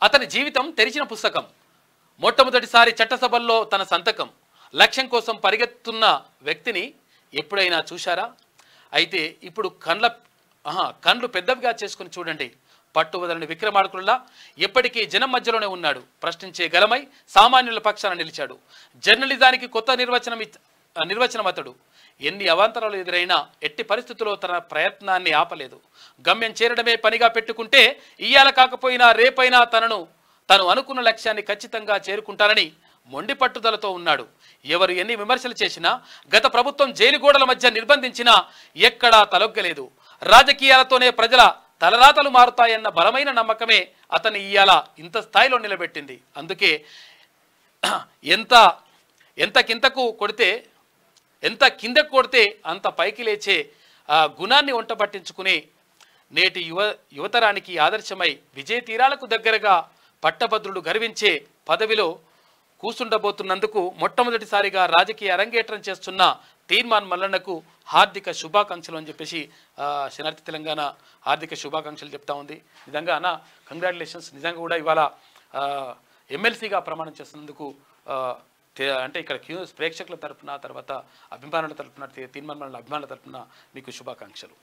అతని జీవితం తెరిచిన పుస్తకం. మొట్టమొదటిసారి చట్టసభల్లో తన సంతకం. లక్ష్యం కోసం పరిగెత్తున్న వ్యక్తిని ఎప్పుడైనా చూశారా? అయితే ఇప్పుడు కండ్లు పెద్దవిగా చేసుకుని చూడండి. పట్టువదలని విక్రమార్కుల్లా ఎప్పటికీ జనం మధ్యలోనే ఉన్నాడు. ప్రశ్నించే గలమై సామాన్యుల పక్షాన నిలిచాడు. జర్నలిజానికి కొత్త నిర్వచనం అతడు. ఎన్ని అవాంతరాలు ఎదురైనా ఎట్టి పరిస్థితుల్లో తన ప్రయత్నాన్ని ఆపలేదు. గమ్యం చేరడమే పనిగా పెట్టుకుంటే ఇయ్యాల కాకపోయినా రేపైనా తను అనుకున్న లక్ష్యాన్ని ఖచ్చితంగా చేరుకుంటానని మొండి పట్టుదలతో ఉన్నాడు. ఎవరు ఎన్ని విమర్శలు చేసినా, గత ప్రభుత్వం జైలు గోడల మధ్య నిర్బంధించినా ఎక్కడా తలొగ్గలేదు. రాజకీయాలతోనే ప్రజల తలరాతలు మారుతాయన్న బలమైన నమ్మకమే అతన్ని ఇయ్యాల ఇంత స్థాయిలో నిలబెట్టింది. అందుకే ఎంత కిందకు కొడితే అంత పైకి లేచే గుణాన్ని వంటబట్టించుకుని నేటి యువతరానికి ఆదర్శమై విజయ తీరాలకు దగ్గరగా పట్టభద్రుడు గర్వించే పదవిలో కూసుండబోతున్నందుకు మొట్టమొదటిసారిగా రాజకీయ అరంగేట్రం చేస్తున్న తీర్మాన్ మల్లన్నకు హార్దిక శుభాకాంక్షలు అని చెప్పేసి శనార్థి తెలంగాణ హార్దిక శుభాకాంక్షలు చెప్తా ఉంది. నిజంగా అన్న కంగ్రాచులేషన్స్. నిజంగా కూడా ఇవాళ ఎమ్మెల్సీగా ప్రమాణం చేస్తున్నందుకు అంటే ఇక్కడ ప్రేక్షకుల తరఫున, తర్వాత అభిమానుల తరఫున, తీర్మాన్ మల్లన్న అభిమానుల తరఫున మీకు శుభాకాంక్షలు.